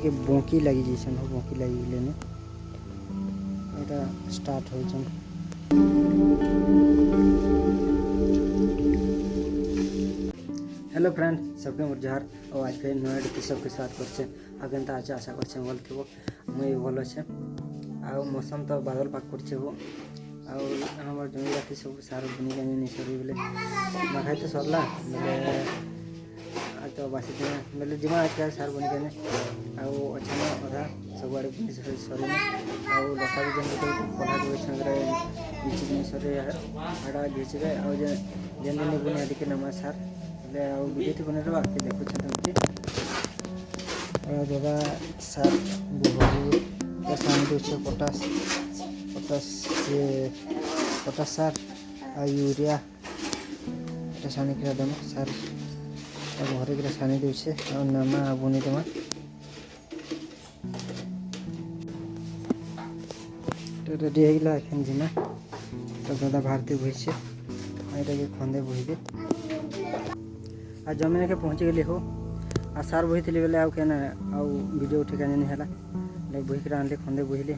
ଟିକେ ବଙ୍କି ଲାଗି ଯାଇଛନ୍ ବଙ୍କି ଲାଗିଗଲେନି এটা स्टार्ट हो जन। हेलो फ्रेंड सबके मोर जहार और आज फिर नया वीडियो सबके साथ करछे आगे ता आज आशा करछे भल थिबो मुई भल छे आ मौसम तो बादल पाक करछे हो आ हमर जमी राति सब सारा बुनी जानी नहीं सरी बोले माखाई तो सरला बोले आज तो बासी दिन बोले जिमा आज का सार बुनी जाने आ अचानक अधा सब आड़े बुनी सरी आ लता भी जन तो पढ़ा के छंगरे बीच में सरे आड़ा बीच रे आ जेन दिन बुनी आदि के नमा सार बोले आ वीडियो बने रहा के देखो छंती दादा सार बुहरी सानी दे पोटास पोटास पोटास सार आ यूरिया सानी के दम सार घरे के सानी दे नमा बुनी दमा रेडी होगा एखन जिमा तो दादा भारती बुझे यहाँ के खंदे बुझे आ जमीन के पहुँची गली हो आ सार बुही थी बेले आउ वीडियो उठे नहीं है बुहिक आनली खंदे बुझली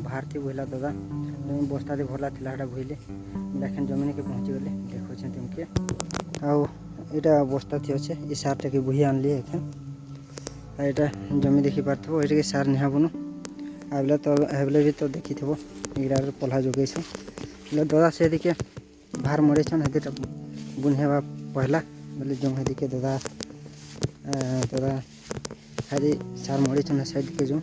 भारती बुहला दादा बस्ता दे भरला थी बुझली देखें जमीन के पहुँची गली देखो तुमके आईटा बस्ता थी अच्छे ये सारटा के बुही आनली एखन यहाँ जमी देखी पार्थो ये सार निहा बनू आबले तो हेबले भी तो देखी थो इगरार पल्हा जोगे दादा से दिखे बाहर मरे छन हेदिटा बुनहेबा पहला बोले जो हेदिके दादा दादा हेदी सार मरे छन से दिखे जो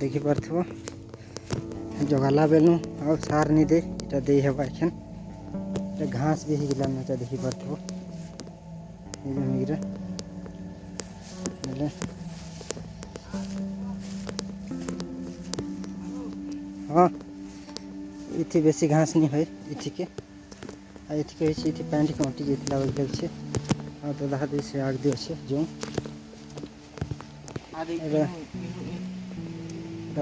देखी पार्थो जगाला बेलू आ सार नहीं दे इटा दे हेबा एखन घास भी हिगला ना देखी पार्थो हाँ इति बेसी घास नहीं है इति के पैंट के अटी जाता लगे तो दादा से आग दी अच्छे जो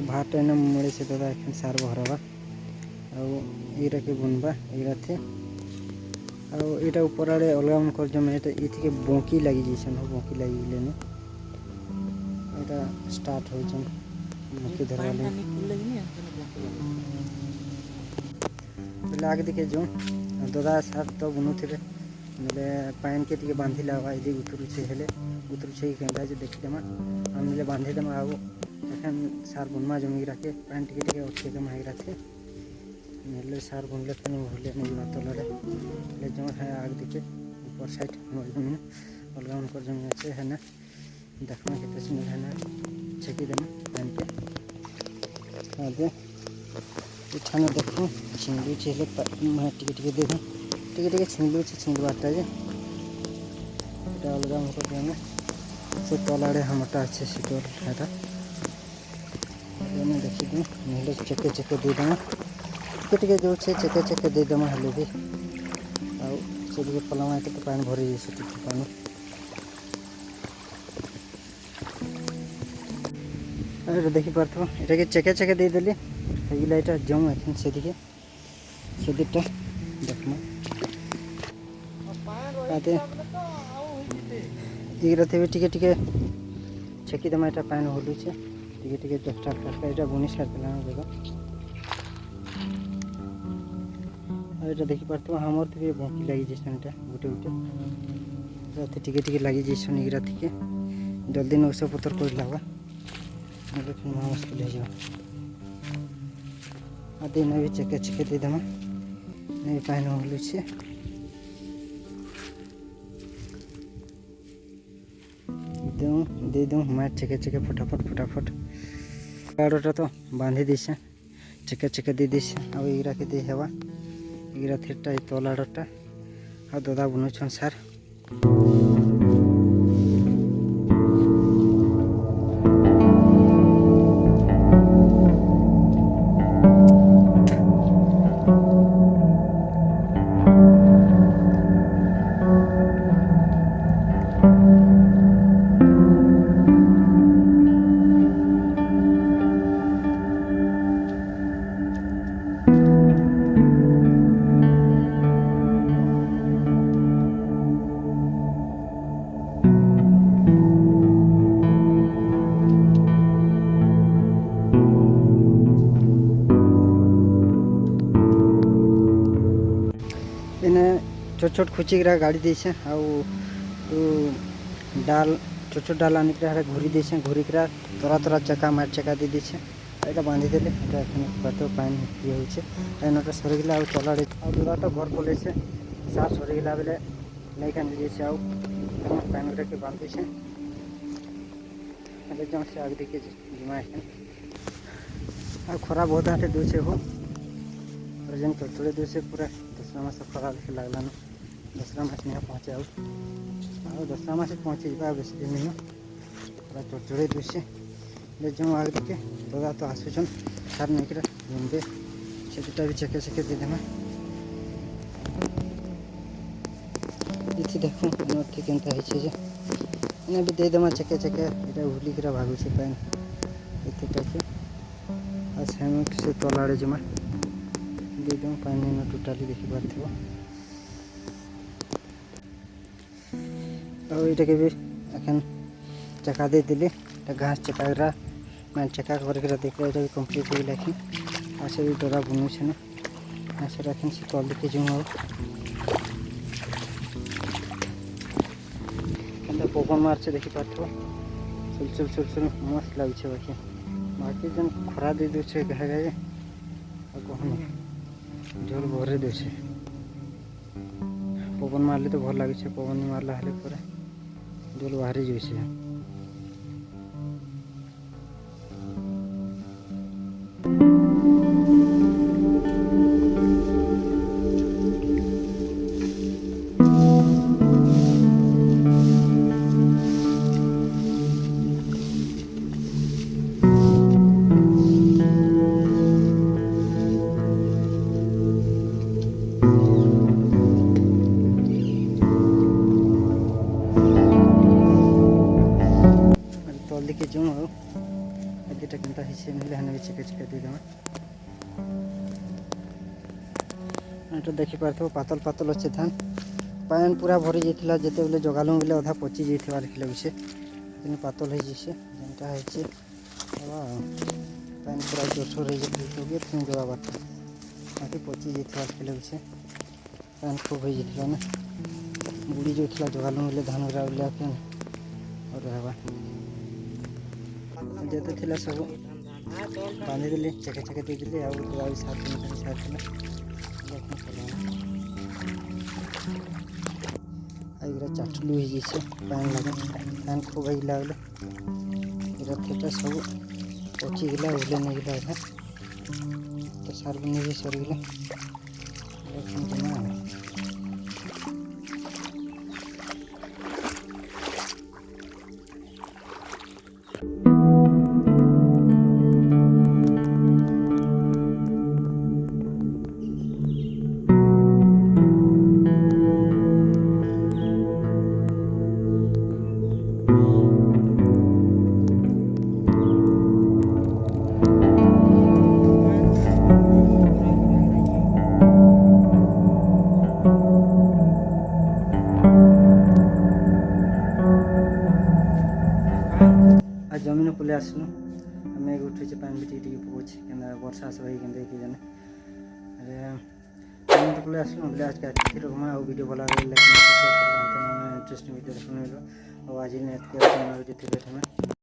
भाट एने मुड़े से दादा एखन सार भरवा आईरा के बुनबा इरा थे आईटा ऊपर आड़े अलग कर जमे इति के बंकी लगी जाइछन बंकी लगिगलेनी এটা स्टार्ट हो जन मुख्य धरवाले आगे दिखे जो दादा सार तो बुनु थे बोले पैन के टी बांधिला यदि उतरू छे हेले उतरू छे कैमरा जो देखी देमा हम ले बांधे देमा आउ एखन सार बुनमा जमी राखे पैन टी उठे देमा ही राखे नेले सार बुनले तने भूले नहीं बात तलरे ले जो है आगे दिखे ऊपर साइड मोर जमीन अलगा उनकर जमीन अच्छे है ना देखना कितने सुंदर है ना छकी देना पैन के आगे इठाने देखो छिंगलू चेले मैं टिके दे दूँ टिके छिंगलू बाटा जे अलग हमको देंगे से तलाड़े हमटा अच्छे से तो है देखी दूँ नीले चेके दे देना टिके जो चेके दे देमा हेले भी आउ से पलमा के तो पानी भरी से टिके पानी अरे देखी पार्थो এটা चेके दे देली एगिला এটা जम एखन सेदिके सेदिटा देखमा आते इगरा थे टिके चेकी दमा এটা पानी होलु छे टिके स्टार्ट करके এটা बुनी स्टार्ट करला देखो এটা देखी पार्थो हमर थे बंकी लागि जेसन এটা गुटे राते टिके लागि जेसन इगरा थिके जल्दी नौसो पतर कर लावा मुश्किल है आदि ने भी चेके दे देमा नहीं पानी होलु छे दे दूँ मार चेके फटाफट गाड़ोटा तो बांधि दिसे चेके दे दिसे अब इगरा के दे हेवा इगरा थेटा तलाड़टा आ दादा बुनु छन सार छोट छोट खुचिकरा गाड़ी देछे आउ डाल छोट छोट डाल आनिकरा घुरी देछे घुरिकरा तोरा तोरा चक्का मार चक्का दे देछे এটা বাঁধি দেলে এটা এখানে কত পানি ইয়ে হচ্ছে এনটা সরিগলা আর তলাড়ে আর দুরাটা ঘর পড়েছে সার সরিগলা বেলে নেইখান দিয়েছে আউ পানিটাকে বাঁধিছে আগে যেমন সে আগে দিকে জিমা এখানে আর খরা বহুত হাতে দৌছে হো যেন তোড়ে দৌছে পুরা দশরা মাস খরা দেখে লাগলা না দশরা মাস নিয়ে পৌঁছে আর দশরা মাসে পৌঁছে যা বেশি দিন নেই পুরা তোড়ে দৌছে जो आगे दिखे दादा तो आसुचन सार नहीं घूमते से भी चेके चेके दे देमा इति देखो ठीक केनता है जे इने भी दे देमा चेके चेके एटा उली करा भागु से पाइन इतिटा के आ सेम से तलाड़े जमा दे दम पानी न टोटली देखि पारथिबो और एटा के भी अखन चका दे दिले घास चकारा मैं चका करके देखे ये भी कम्प्लीट हो लखी आसे भी डरा बुनु छे ना आसे रखन से तल के जो केंदा पवन मार से देखि पाथो चुल चुल चुल चुल मस्त लाग छे बाकी जन खरा दे दो छे घाय घाय आ कोहनी झोल भरे दे छे पवन मारले तो भल लागे छे पवन मारला हले पूरा झोल बाहरी जो छे दिखे जो दुटा केनता हिसे मिले हने भी चेके चेके दे देमा एटा देखि पारथो पातल पातल अच्छे धान पान पूरा भरी जाइथिला जते बेले जगालु बेले आधा पची जाइथिबा लिखले बिसे तने पातल है जिसे जनता है छे पान पूरा जोरसोर है जे तो गे थिन जवा बात आके पची जाइथिबा लिखले बिसे पान खूब है जाइथिला ना बुड़ी जोइथिला जगालु बेले धान रा बेले आके और रहबा जेते थिला सब बांधि देले चके चके दे देले आ दुआई साथ में साथ में देखन चला आइरा चाटलू ही जैसे पान लगे पान खूब ही लागले इरा थेटा सब पची गला उले नहीं गला था तो सार बने भी सर गला लेकिन जमा जमीन पले आसनु मेघ उठे पानी भी टी पकोचे केना वर्षा से भाई केंदे कि जाने अरे जमीन तो पले आसनु बोले आज का फिर हम आ वीडियो वाला लाइक शेयर करते हैं इंटरेस्टिंग वीडियो देखने को और आज ने के जो थे बैठे में